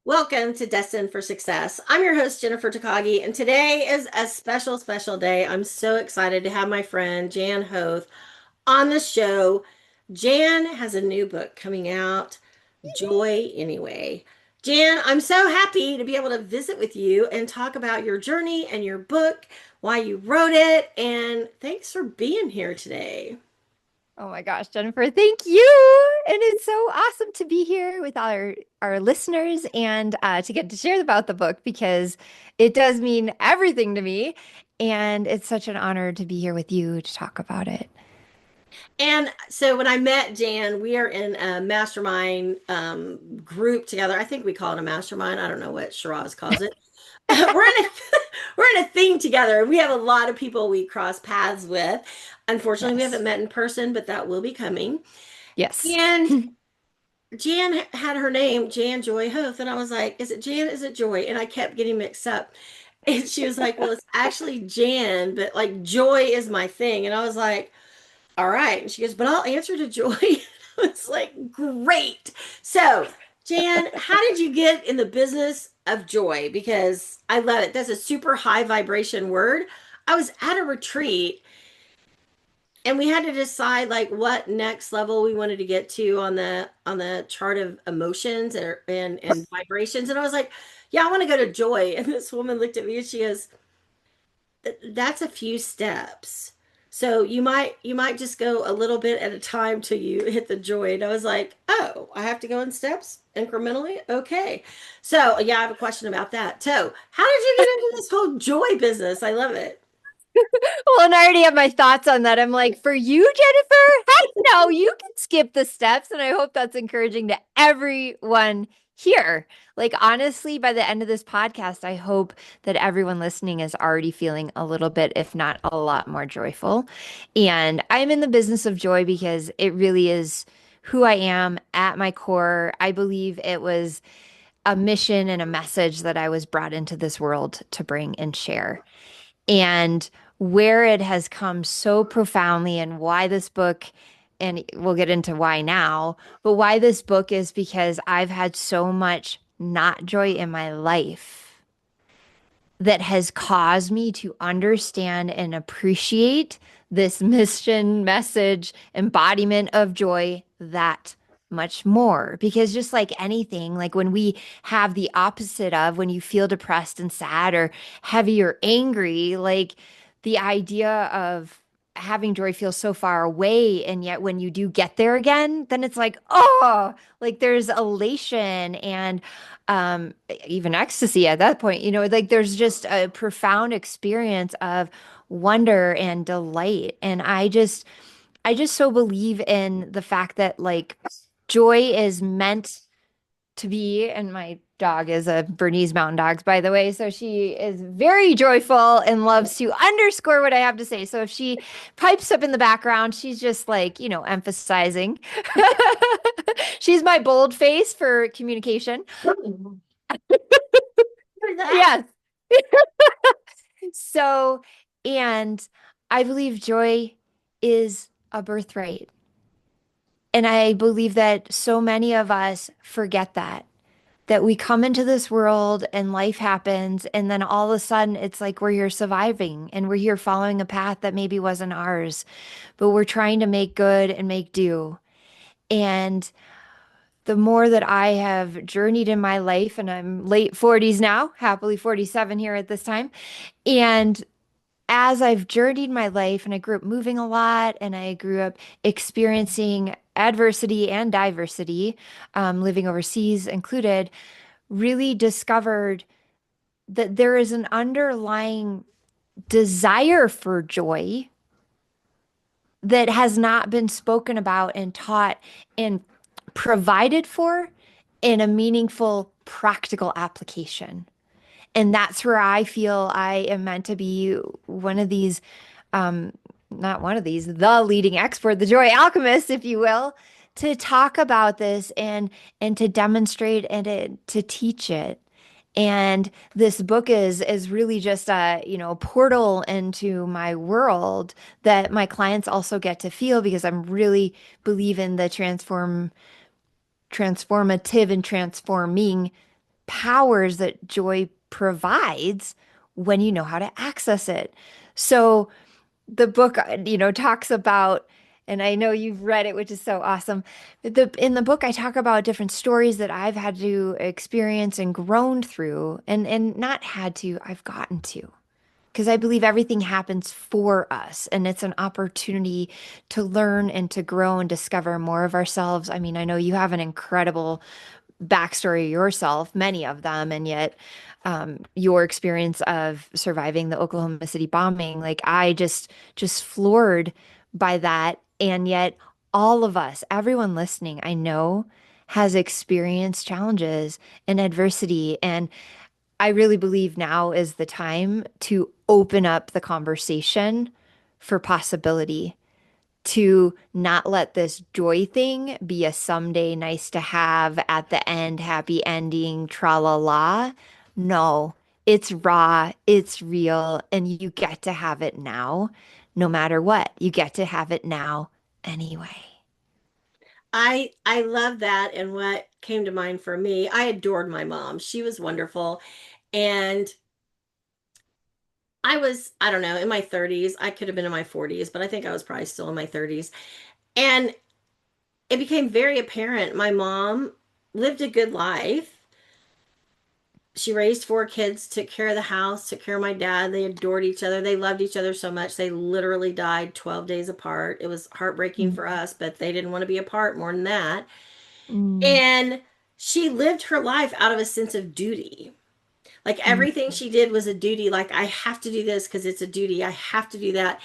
Welcome to Destined for Success. I'm your host, Jennifer Takagi, and today is a special, special day. I'm so excited to have my friend Jan Hoath on the show. Jan has a new book coming out, Joy Anyway. Jan, I'm so happy to be able to visit with you and talk about your journey and your book, why you wrote it, and thanks for being here today. Oh my gosh, Jennifer, thank you. And it's so awesome to be here with our listeners and to get to share about the book because it does mean everything to me. And it's such an honor to be here with you to talk about it. And so when I met Jan, we are in a mastermind group together. I think we call it a mastermind. I don't know what Shiraz calls it. We're in a thing together. We have a lot of people we cross paths with. Unfortunately, we Yes. haven't met in person, but that will be coming. Yes. And Jan had her name, Jan Joy Hoth, and I was like, "Is it Jan? Is it Joy?" And I kept getting mixed up. And she was like, "Well, it's actually Jan, but like Joy is my thing." And I was like, all right. And she goes, but I'll answer to Joy. It's like, great. So, Jan, how did you get in the business of joy? Because I love it. That's a super high vibration word. I was at a retreat and we had to decide like what next level we wanted to get to on the chart of emotions and vibrations. And I was like, yeah, I want to go to joy. And this woman looked at me and she goes, that's a few steps. So you might just go a little bit at a time till you hit the joy. And I was like, oh, I have to go in steps incrementally. Okay. So yeah, I have a question about that. So how did you get into this whole joy business? I love it. Well, and I already have my thoughts on that. I'm like, for you, Jennifer, heck no, you can skip the steps. And I hope that's encouraging to everyone here. Like, honestly, by the end of this podcast, I hope that everyone listening is already feeling a little bit, if not a lot more joyful. And I'm in the business of joy because it really is who I am at my core. I believe it was a mission and a message that I was brought into this world to bring and share and where it has come so profoundly and why this book, and we'll get into why now, but why this book is because I've had so much not joy in my life that has caused me to understand and appreciate this mission, message, embodiment of joy that much more. Because just like anything, like when we have the opposite of when you feel depressed and sad or heavy or angry, like the idea of having joy feels so far away. And yet when you do get there again, then it's like, oh, like there's elation and um even ecstasy at that point, like there's just a profound experience of wonder and delight. And I just so believe in the fact that like joy is meant to be, and my dog is a Bernese Mountain Dogs, by the way. So she is very joyful and loves to underscore what I have to say. So if she pipes up in the background, she's just like, emphasizing. She's my bold face for communication. That. Yes. So, and I believe joy is a birthright. And I believe that so many of us forget that we come into this world and life happens, and then all of a sudden it's like we're here surviving and we're here following a path that maybe wasn't ours, but we're trying to make good and make do. And the more that I have journeyed in my life, and I'm late 40s now, happily 47 here at this time, and as I've journeyed my life and I grew up moving a lot and I grew up experiencing adversity and diversity, living overseas included, really discovered that there is an underlying desire for joy that has not been spoken about and taught and provided for in a meaningful, practical application. And that's where I feel I am meant to be one of these, um, not one of these, the leading expert, the joy alchemist, if you will, to talk about this and to demonstrate and to teach it. And this book is really just a portal into my world that my clients also get to feel because I'm really believe in the transformative and transforming powers that joy provides when you know how to access it. So the book, talks about, and I know you've read it, which is so awesome. In the book, I talk about different stories that I've had to experience and grown through, and not had to, I've gotten to. Because I believe everything happens for us, and it's an opportunity to learn and to grow and discover more of ourselves. I mean, I know you have an incredible backstory yourself, many of them, and yet your experience of surviving the Oklahoma City bombing, like I just floored by that. And yet all of us, everyone listening, I know has experienced challenges and adversity. And I really believe now is the time to open up the conversation for possibility, to not let this joy thing be a someday nice to have at the end, happy ending, tra la la. No, it's raw, it's real, and you get to have it now, no matter what. You get to have it now anyway. I love that. And what came to mind for me, I adored my mom. She was wonderful. And I don't know, in my 30s. I could have been in my 40s, but I think I was probably still in my 30s. And it became very apparent my mom lived a good life. She raised four kids, took care of the house, took care of my dad. They adored each other. They loved each other so much. They literally died 12 days apart. It was heartbreaking Mm, for us, but they didn't want to be apart more than that. mm, And she lived her life out of a sense of duty. Like mm. everything she did was a duty. Like, I have to do this because it's a duty. I have to do that.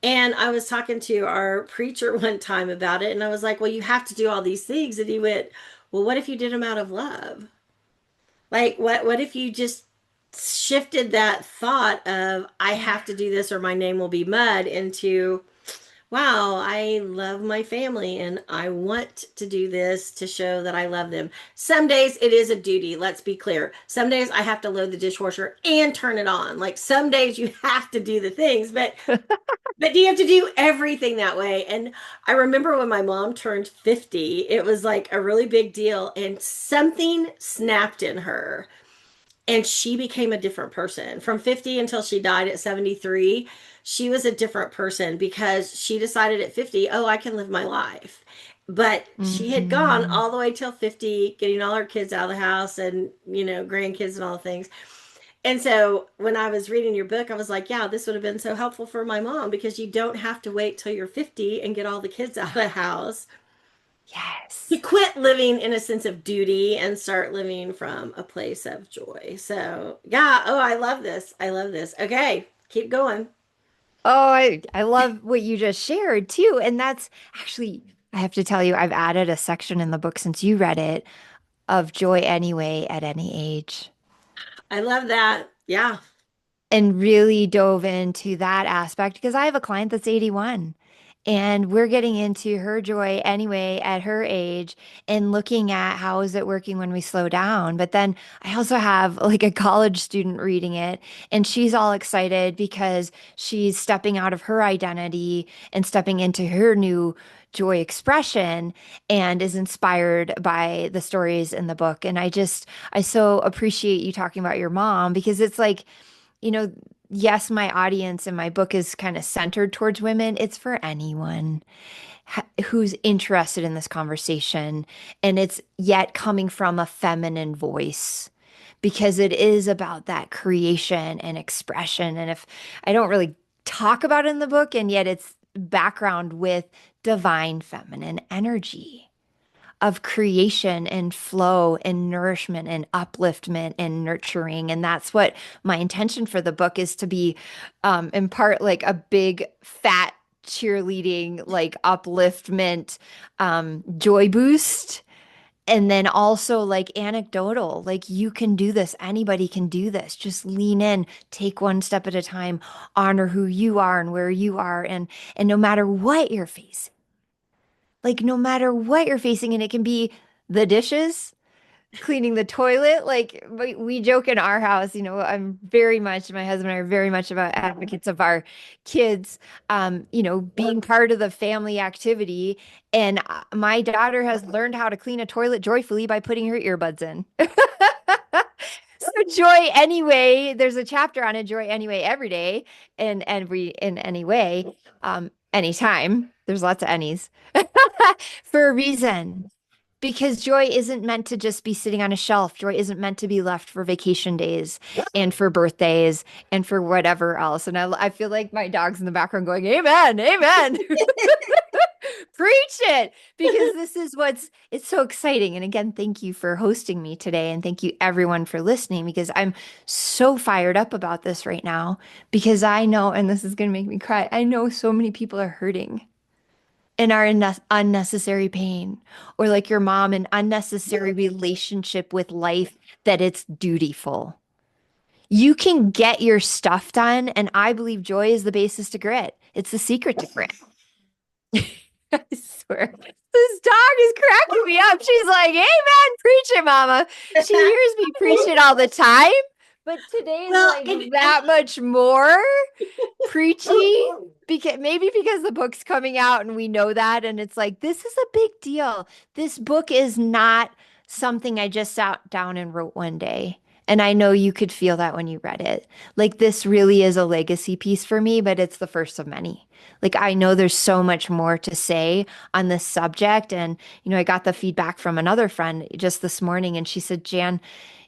And I was talking to our preacher one time about it. And I was like, well, you have to do all these things. And he went, well, what if you did them out of love? Like, what if you just shifted that thought of, I have to do this or my name will be mud, into, wow, I love my family and I want to do this to show that I love them. Some days it is a duty, let's be clear. Some days I have to load the dishwasher and turn it on. Like some days you have to do the things, but do you have to do everything that way? And I remember when my mom turned 50, it was like a really big deal and something snapped in her and she became a different person from 50 until she died at 73. She was a different person because she decided at 50, oh, I can live my life. But she had gone Mm. all the way till 50, getting all her kids out of the house and, grandkids and all the things. And so when I was reading your book, I was like, yeah, this would have been so helpful for my mom because you don't have to wait till you're 50 and get all the kids out of the house to Yes. quit living in a sense of duty and start living from a place of joy. So, yeah, oh, I love this. I love this. Okay, keep going. Oh, I love what you just shared too. And that's actually, I have to tell you, I've added a section in the book since you read it of joy anyway at any age, I love that. Yeah. and really dove into that aspect because I have a client that's 81 and we're getting into her joy anyway at her age and looking at how is it working when we slow down. But then I also have like a college student reading it and she's all excited because she's stepping out of her identity and stepping into her new joy expression and is inspired by the stories in the book. And I so appreciate you talking about your mom because it's like, you know, yes, my audience and my book is kind of centered towards women. It's for anyone who's interested in this conversation. And it's yet coming from a feminine voice because it is about that creation and expression. And if I don't really talk about it in the book, and yet it's background with divine feminine energy of creation and flow and nourishment and upliftment and nurturing. And that's what my intention for the book is, to be in part like a big fat cheerleading, like upliftment, joy boost. And then also like anecdotal, like you can do this. Anybody can do this. Just lean in, take one step at a time, honor who you are and where you are. And no matter what you're facing, like no matter what you're facing, and it can be the dishes, cleaning the toilet. Like we joke in our house, my husband and I are very much about advocates of our kids, being part of the family activity. And my daughter has learned how to clean a toilet joyfully by putting her earbuds in. Joy anyway. There's a chapter on a joy anyway every day in any way, anytime. There's lots of any's for a reason. Because joy isn't meant to just be sitting on a shelf. Joy isn't meant to be left for vacation days and for birthdays and for whatever else. And I feel like my dog's in the background going, Amen, amen. Preach it because this is it's so exciting. And again, thank you for hosting me today. And thank you everyone for listening because I'm so fired up about this right now because I know, and this is going to make me cry, I know so many people are hurting and are in unnecessary pain, or like your mom, an unnecessary relationship with life that it's dutiful. You can get your stuff done, and I believe joy is the basis to grit. It's the secret to grit. I swear. This dog is cracking me up. She's like, Amen, preach it, mama. She hears me preach it all the time, but today is Well, like that much more preachy because the book's coming out and we know that and it's like this is a big deal. This book is not something I just sat down and wrote one day. And I know you could feel that when you read it. Like this really is a legacy piece for me, but it's the first of many. Like I know there's so much more to say on this subject and I got the feedback from another friend just this morning and she said, "Jan,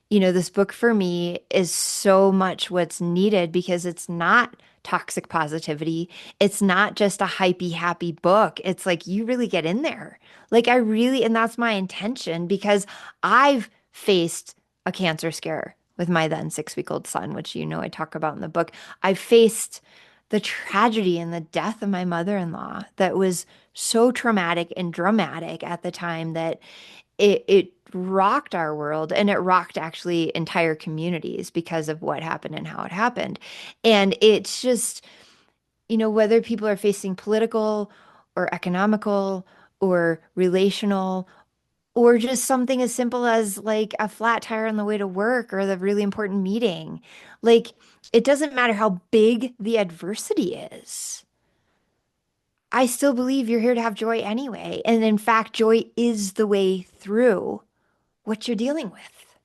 this book for me is so much what's needed because it's not toxic positivity. It's not just a hypey, happy book. It's like you really get in there. Like, and that's my intention because I've faced a cancer scare with my then 6-week-old son, which I talk about in the book. I faced the tragedy and the death of my mother-in-law that was so traumatic and dramatic at the time that it rocked our world and it rocked actually entire communities because of what happened and how it happened. And it's just, whether people are facing political or economical or relational or just something as simple as like a flat tire on the way to work or the really important meeting, like it doesn't matter how big the adversity is. I still believe you're here to have joy anyway. And in fact, joy is the way through what you're dealing with.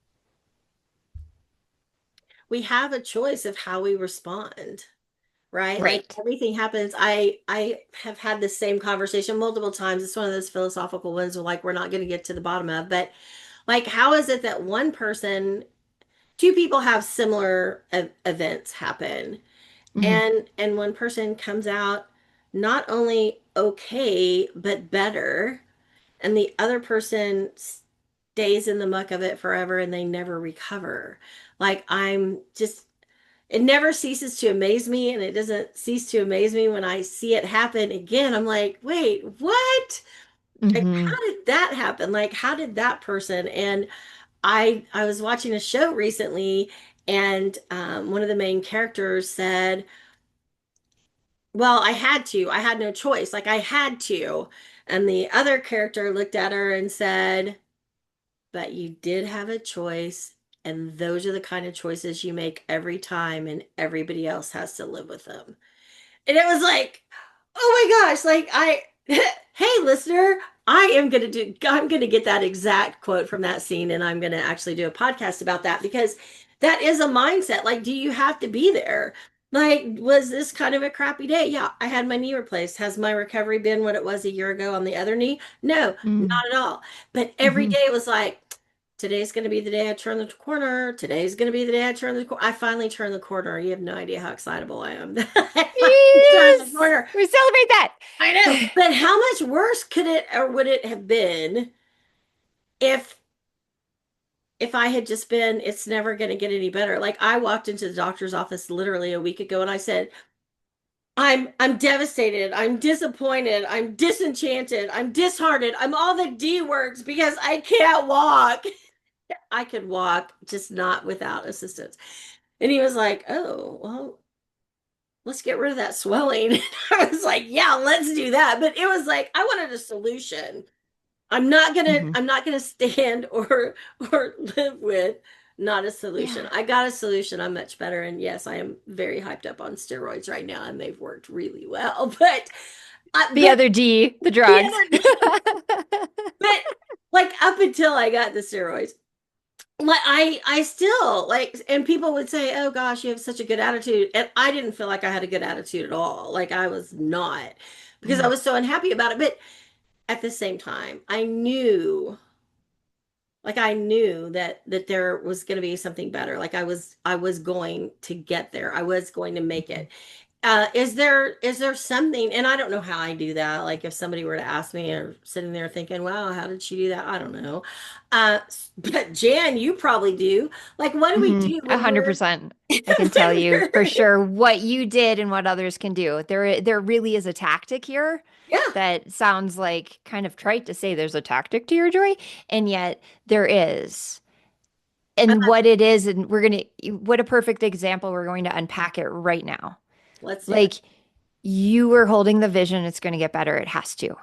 we have a choice of how we respond, right? Like Right. everything happens. I have had the same conversation multiple times. It's one of those philosophical ones where like we're not going to get to the bottom of, but like how is it that two people have similar events happen Hmm. and one person comes out not only okay but better and the other person stays in the muck of it forever and they never recover. Like I'm just it never ceases to amaze me and it doesn't cease to amaze me when I see it happen again. I'm like, "Wait, what? Like Hmm. how did that happen? Like how did that person?" And I was watching a show recently and one of the main characters said, well, I had to. I had no choice. Like I had to. And the other character looked at her and said, but you did have a choice. And those are the kind of choices you make every time, and everybody else has to live with them. And it was like, oh my gosh, like hey listener, I'm gonna get that exact quote from that scene and I'm gonna actually do a podcast about that because that is a mindset. Like, do you have to be there? Like, was this kind of a crappy day? Yeah, I had my knee replaced. Has my recovery been what it was a year ago on the other knee? No, Hmm. not at all. But every Hmm. day was like, today's going to be the day I turn the corner. Today's going to be the day I turn the corner. I finally turned the corner. You have no idea how excitable I am. I finally turned the Yes, corner. we celebrate that. I know. But how much worse could it or would it have been if I had just been, it's never going to get any better. Like I walked into the doctor's office literally a week ago and I said, I'm devastated. I'm disappointed. I'm disenchanted. I'm disheartened. I'm all the D words because I can't walk. I could walk, just not without assistance. And he was like, "Oh, well, let's get rid of that swelling." I was like, "Yeah, let's do that." But it was like I wanted a solution. Hmm. I'm not gonna stand or live with not a solution. Yeah. I got a solution. I'm much better. And yes, I am very hyped up on steroids right now, and they've worked really well. The But other D, the the drugs. other but like up until I got the steroids, like I still like, and people would say, "Oh gosh, you have such a good attitude," and I didn't feel like I had a good attitude at all. Like I was not, because I Mm. was so unhappy about it. But at the same time, I knew, like I knew that there was going to be something better. Like I was going to get there. I was going to make it. Is there something, and I don't know how I do that. Like if somebody were to ask me or sitting there thinking, wow, how did she do that? I don't know. But Jan, you probably do. Like what do we Hmm. do A when hundred we're percent. I can tell when you for we're sure what you did and what others can do. There really is a tactic here yeah. that sounds like kind of trite to say there's a tactic to your joy, and yet there is. Uh, And what it is, and what a perfect example. We're going to unpack it right now. let's do it. Like you were holding the vision, it's going to get better. It has to.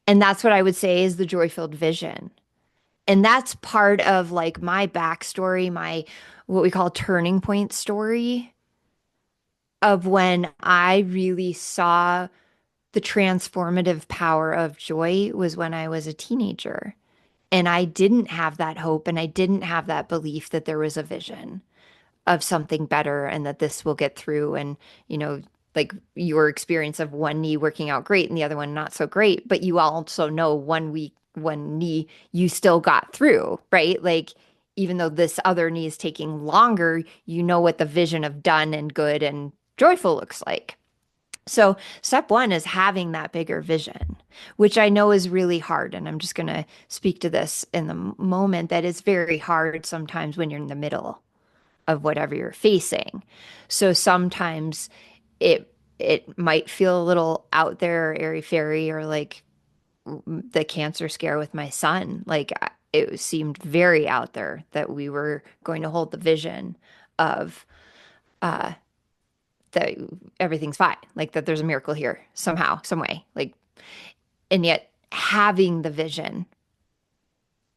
And that's what I would say is the joy-filled vision. And that's part of like my backstory, my what we call turning point story of when I really saw the transformative power of joy was when I was a teenager. And I didn't have that hope and I didn't have that belief that there was a vision of something better and that this will get through. And, you know, like your experience of one knee working out great and the other one not so great, but you also know one week, one knee, you still got through, right? Like, even though this other knee is taking longer, you know what the vision of done and good and joyful looks like. So, step one is having that bigger vision, which I know is really hard. And I'm just going to speak to this in the moment that it's very hard sometimes when you're in the middle of whatever you're facing. So sometimes it might feel a little out there, airy fairy, or like the cancer scare with my son. Like it seemed very out there that we were going to hold the vision of uh that everything's fine, like that there's a miracle here somehow, some way. Like, and yet having the vision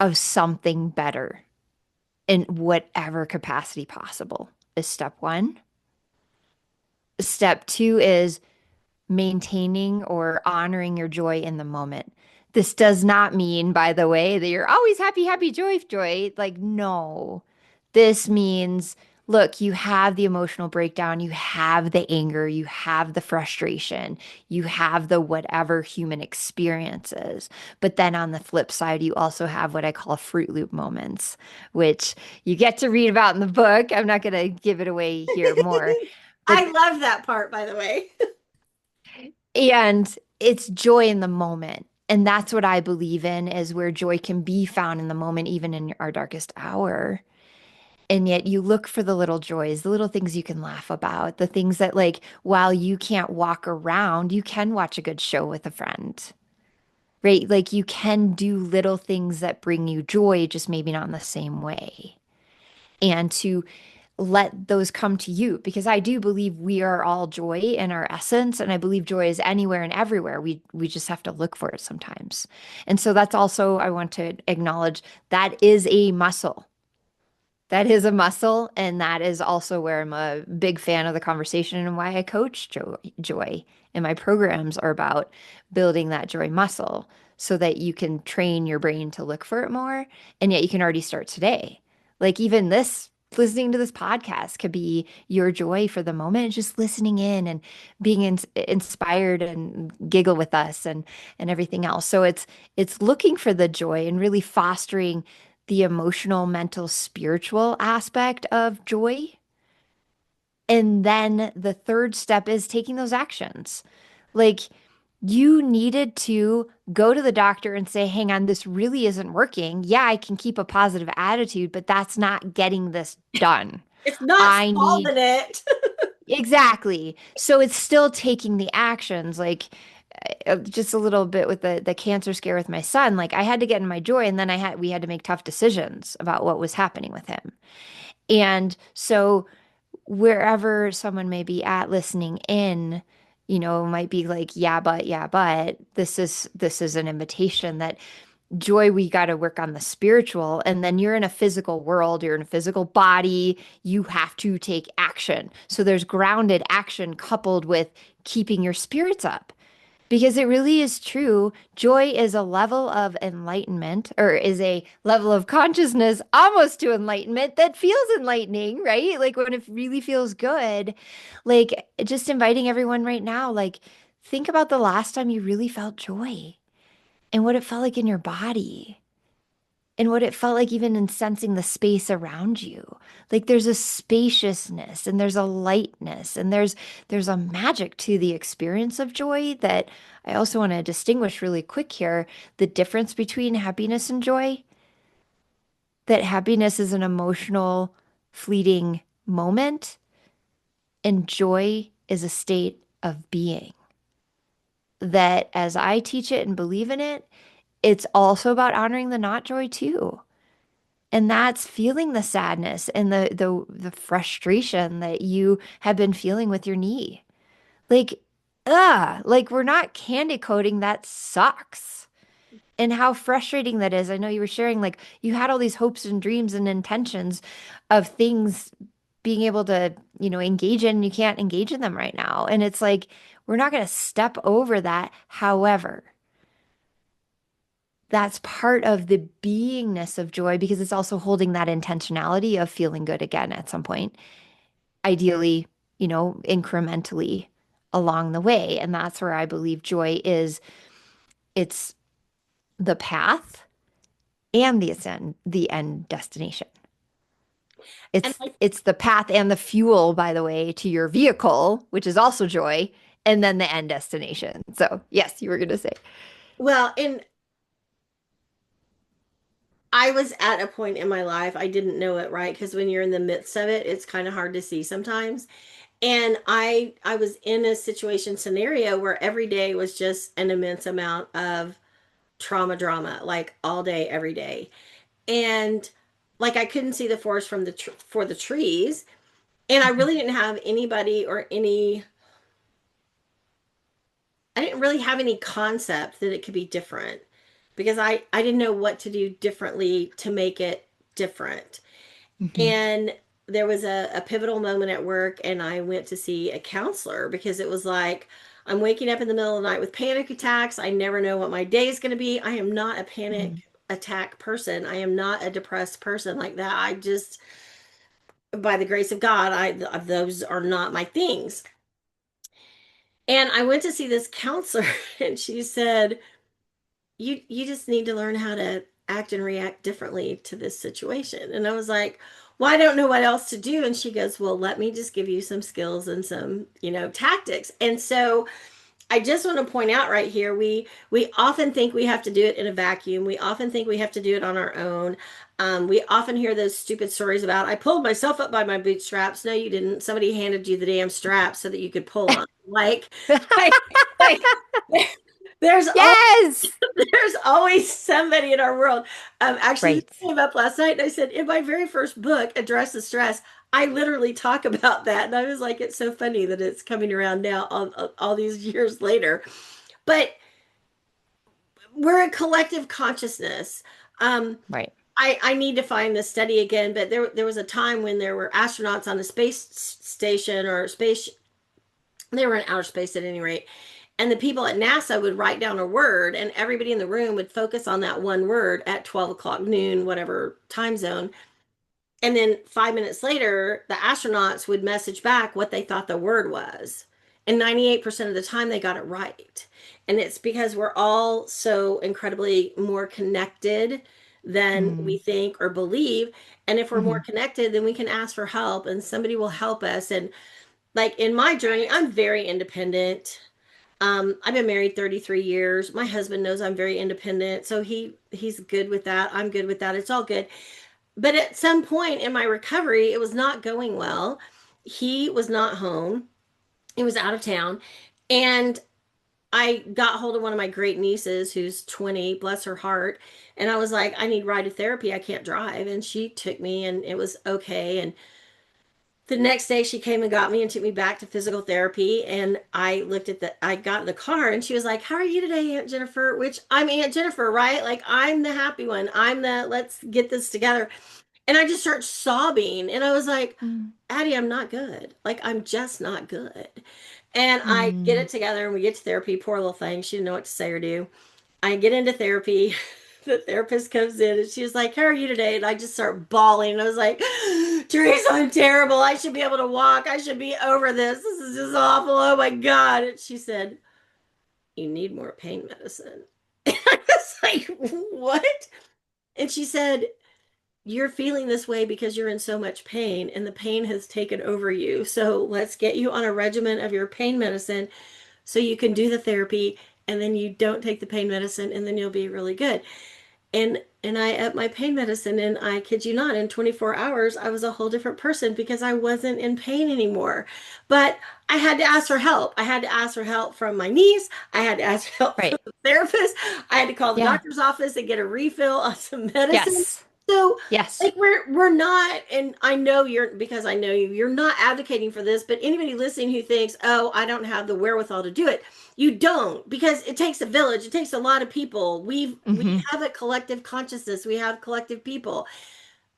of something better in whatever capacity possible is step one. Step two is maintaining or honoring your joy in the moment. This does not mean, by the way, that you're always happy, happy, joy, joy. Like, no. This means, look, you have the emotional breakdown, you have the anger, you have the frustration, you have the whatever human experiences. But then on the flip side, you also have what I call Fruit Loop moments, which you get to read about in the book. I'm not going to give it away here more. But I love that part, by the way. and it's joy in the moment. And that's what I believe in is where joy can be found in the moment, even in our darkest hour. And yet you look for the little joys, the little things you can laugh about, the things that, like, while you can't walk around, you can watch a good show with a friend, right? Like you can do little things that bring you joy, just maybe not in the same way. And to let those come to you because I do believe we are all joy in our essence and I believe joy is anywhere and everywhere. We just have to look for it sometimes. And so that's also I want to acknowledge that is a muscle. That is a muscle and that is also where I'm a big fan of the conversation and why I coach joy. And my programs are about building that joy muscle so that you can train your brain to look for it more and yet you can already start today. Like even this listening to this podcast could be your joy for the moment, just listening in and being inspired and giggle with us and everything else. So it's looking for the joy and really fostering the emotional, mental, spiritual aspect of joy. And then the third step is taking those actions. Like you needed to go to the doctor and say, hang on, this really isn't working. Yeah, I can keep a positive attitude, but that's not getting this done. It's not I need solving it. exactly. So it's still taking the actions. Like just a little bit with the cancer scare with my son, like I had to get in my joy and then I had we had to make tough decisions about what was happening with him. And so wherever someone may be at listening in, you know, might be like, yeah, but this is an invitation that joy, we got to work on the spiritual. And then you're in a physical world, you're in a physical body, you have to take action. So there's grounded action coupled with keeping your spirits up. Because it really is true. Joy is a level of enlightenment or is a level of consciousness almost to enlightenment that feels enlightening, right? Like when it really feels good. Like just inviting everyone right now, like think about the last time you really felt joy and what it felt like in your body and what it felt like even in sensing the space around you. Like there's a spaciousness and there's a lightness and there's a magic to the experience of joy that I also want to distinguish really quick here, the difference between happiness and joy, that happiness is an emotional fleeting moment and joy is a state of being. That as I teach it and believe in it, it's also about honoring the not joy too. And that's feeling the sadness and the frustration that you have been feeling with your knee. Like, like we're not candy coating, that sucks. And how frustrating that is. I know you were sharing like you had all these hopes and dreams and intentions of things being able to, engage in, and you can't engage in them right now. And it's like we're not going to step over that. However, that's part of the beingness of joy because it's also holding that intentionality of feeling good again at some point, ideally, incrementally along the way. And that's where I believe joy is it's the path and the end destination. And It's the path and the fuel, by the way, to your vehicle, which is also joy, and then the end destination. So, yes, you were going to say. and I was at a point in my life I didn't know it, right? Because when you're in the midst of it, it's kind of hard to see sometimes. And I was in a situation scenario where every day was just an immense amount of trauma drama, like all day, every day. And like I couldn't see the forest from for the trees, and I Mhm. really didn't have anybody or any I didn't really have any concept that it could be different because I didn't know what to do differently to make it different. Mhm. And there was a pivotal moment at work, and I went to see a counselor because it was like, I'm waking up in the middle of the night with panic attacks. I never know what my day is going to be. I am not a Mhm. panic attack person. I am not a depressed person like that. I just, by the grace of God, those are not my things. And I went to see this counselor, and she said, you just need to learn how to act and react differently to this situation. And I was like, well, I don't know what else to do. And she goes, well, let me just give you some skills and some, tactics. And so I just want to point out right here, we often think we have to do it in a vacuum. We often think we have to do it on our own. We often hear those stupid stories about I pulled myself up by my bootstraps. No, you didn't. Somebody handed you the damn straps so that you could pull on. Like, like there's Yes. there's always somebody in our world. Actually, this Right. came up last night, and I said in my very first book, Address the Stress, I literally talk about that, and I was like, it's so funny that it's coming around now, all these years later. But we're a collective consciousness. Um, Right. I need to find the study again, but there was a time when there were astronauts on a space station or space. They were in outer space at any rate, and the people at NASA would write down a word, and everybody in the room would focus on that one word at 12 o'clock noon, whatever time zone. And then 5 minutes later, the astronauts would message back what they thought the word was. And 98% of the time, they got it right. And it's because we're all so incredibly more connected than we Mm. think or believe. And if we're more Mhm. connected, then we can ask for help and somebody will help us. And like in my journey, I'm very independent. I've been married 33 years. My husband knows I'm very independent, so he's good with that. I'm good with that. It's all good. But at some point in my recovery, it was not going well. He was not home. He was out of town. And I got hold of one of my great nieces who's 20, bless her heart. And I was like, I need ride to therapy. I can't drive. And she took me and it was okay. And the next day she came and got me and took me back to physical therapy. And I got in the car and she was like, how are you today, Aunt Jennifer? Which I'm Aunt Jennifer, right? Like I'm the happy one. I'm the let's get this together. And I just start sobbing. And I was like, Mm. Addie, I'm not good. Like I'm just not good. And I get Mm. it together and we get to therapy. Poor little thing. She didn't know what to say or do. I get into therapy. The therapist comes in and she's like, "How are you today?" And I just start bawling. And I was like, "Teresa, I'm terrible. I should be able to walk. I should be over this. This is just awful. Oh my God." And she said, "You need more pain medicine." And I was like, "What?" And she said, "You're feeling this way because you're in so much pain and the pain has taken over you. So let's get you on a regimen of your pain medicine so you can do the therapy and then you don't take the pain medicine and then you'll be really good." And I upped my pain medicine, and I kid you not, in 24 hours I was a whole different person because I wasn't in pain anymore. But I had to ask for help. I had to ask for help from my niece. I had to ask for help from Right. the therapist. I had to call the Yeah. doctor's office and get a refill on some medicine. Yes. So Yes. like we're not, and I know you're, because I know you, you're not advocating for this, but anybody listening who thinks, "Oh, I don't have the wherewithal to do it," you don't, because it takes a village. It takes a lot of people. We Hmm. have a collective consciousness. We have collective people.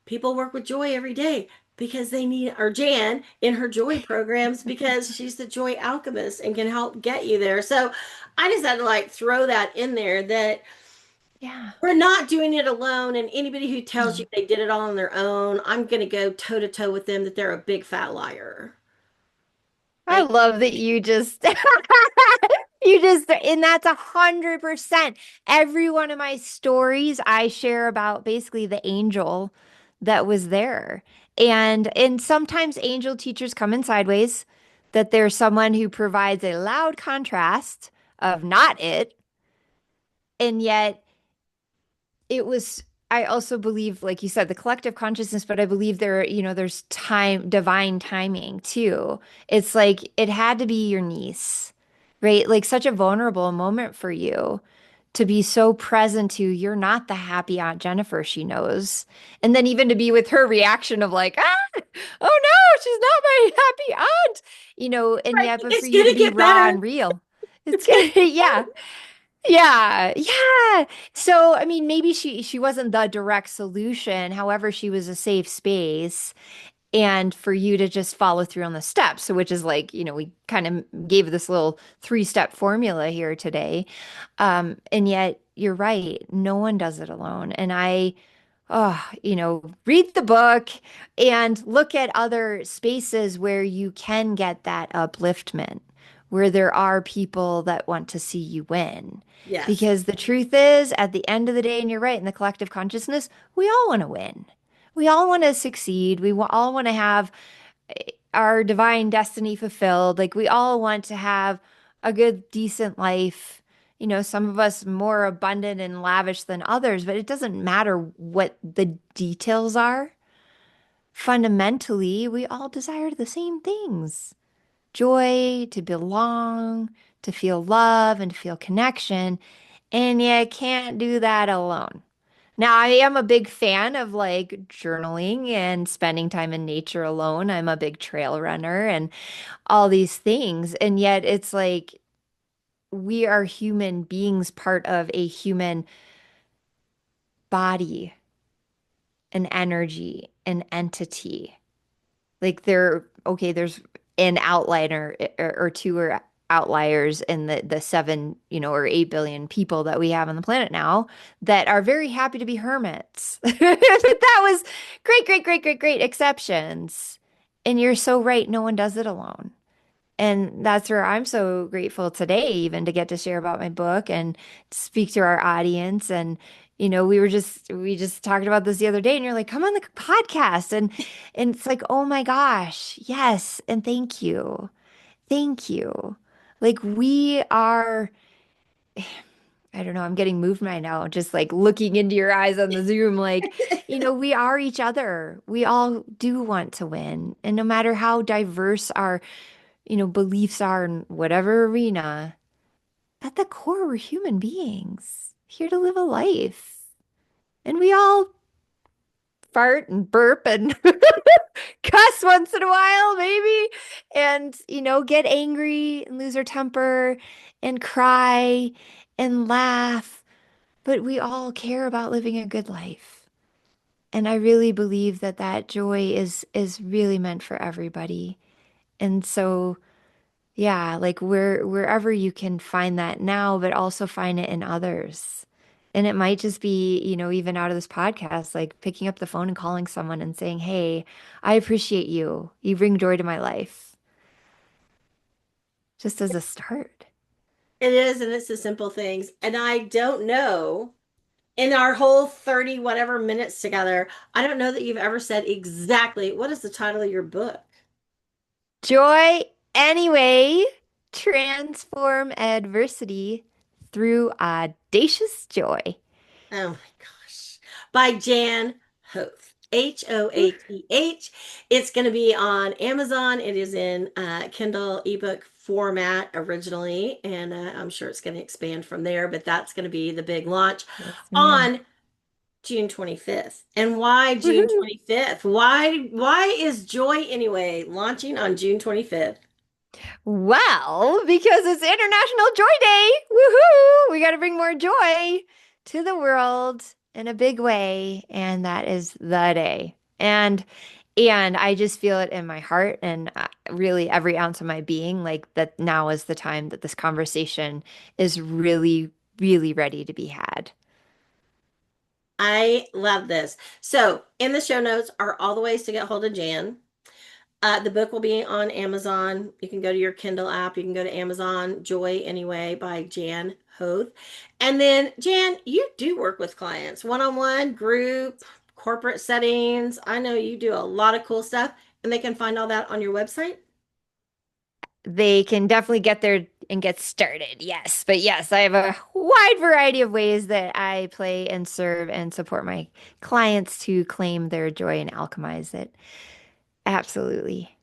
People work with Joy every day because they need, or Jan in her Joy programs, because she's the Joy alchemist and can help get you there. So I just had to like throw that in there, that Yeah. we're not doing it alone. And anybody who tells you No. they did it all on their own, I'm going to go toe to toe with them that they're a big fat liar. I Like, love that you just and that's 100%. Every one of my stories I share about basically the angel that was there. And sometimes angel teachers come in sideways, that there's someone who provides a loud contrast of not it, and yet it was I also believe, like you said, the collective consciousness, but I believe there's time, divine timing too. It's like it had to be your niece, right? Like such a vulnerable moment for you to be so present to, you're not the happy Aunt Jennifer she knows. And then even to be with her reaction of like, ah, oh no, she's not my happy aunt, and right, yet, but for it's you to going to be get raw better. and real. It's It's going gonna, yeah. Yeah, yeah. So, I mean, maybe she wasn't the direct solution. However, she was a safe space, and for you to just follow through on the steps, so which is like, we kind of gave this little three-step formula here today. And yet you're right, no one does it alone. And read the book and look at other spaces where you can get that upliftment, where there are people that want to see you win. yes. Because the truth is, at the end of the day, and you're right, in the collective consciousness, we all want to win. We all want to succeed. All want to have our divine destiny fulfilled. Like we all want to have a good, decent life. Some of us more abundant and lavish than others, but it doesn't matter what the details are. Fundamentally, we all desire the same things: joy, to belong, to feel love, and to feel connection. And you can't do that alone. Now, I am a big fan of like journaling and spending time in nature alone. I'm a big trail runner and all these things. And yet it's like we are human beings, part of a human body, an energy, an entity. Like okay, there's an outliner or two or outliers in the seven, or 8 billion people that we have on the planet now that are very happy to be hermits. That was great, great, great, great, great exceptions. And you're so right, no one does it alone. And that's where I'm so grateful today, even to get to share about my book and speak to our audience. And, we just talked about this the other day, and you're like, come on the podcast. And it's like, oh my gosh, yes. And thank you. Thank you. Like we are, I don't know, I'm getting moved right now, just like looking into your eyes on the Zoom, like, we are each other. We all do want to win. And no matter how diverse our beliefs are in whatever arena, at the core, we're human beings here to live a life. And we all fart and burp and cuss once in a while, maybe, and, get angry and lose our temper and cry and laugh. But we all care about living a good life. And I really believe that joy is really meant for everybody. And so, Yeah, like wherever you can find that now, but also find it in others. And it might just be, even out of this podcast, like picking up the phone and calling someone and saying, "Hey, I appreciate you. You bring joy to my life." Just as a start. It is, and it's the simple things. And I don't know, in our whole 30 whatever minutes together, I don't know that you've ever said exactly what is the title of your book. Joy anyway, transform adversity through audacious joy. Oh my gosh. By Jan Hoath. Woo. Hoath. It's going to be on Amazon. It is in Kindle ebook format originally, and I'm sure it's going to expand from there, but that's going to be the big launch Yes, ma'am. on June 25th. And why June Woohoo. 25th? Why is Joy Anyway launching on June 25th? Well, because it's International Joy Day. Woohoo! We got to bring more joy to the world in a big way, and that is the day. And I just feel it in my heart and really every ounce of my being, like that now is the time that this conversation is really, really ready to be had. I love this. So, in the show notes are all the ways to get hold of Jan. The book will be on Amazon. You can go to your Kindle app. You can go to Amazon. Joy Anyway by Jan Hoth. And then, Jan, you do work with clients, one on one, group, corporate settings. I know you do a lot of cool stuff, and they can find all that on your website. They can definitely get there and get started. Yes. But yes, I have a wide variety of ways that I play and serve and support my clients to claim their joy and alchemize it. Absolutely.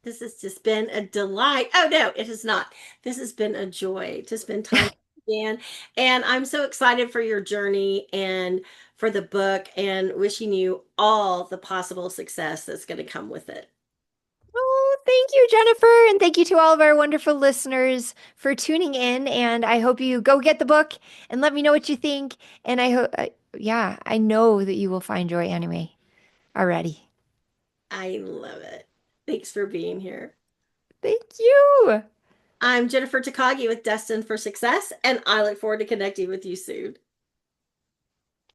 This has just been a delight. Oh, no, it has not. This has been a joy to spend time with you, Dan. And I'm so excited for your journey and for the book and wishing you all the possible success that's going to come with it. Oh, thank you, Jennifer. And thank you to all of our wonderful listeners for tuning in. And I hope you go get the book and let me know what you think. And I hope, yeah, I know that you will find joy anyway already. I love it. Thanks for being here. Thank you. I'm Jennifer Takagi with Destined for Success, and I look forward to connecting with you soon.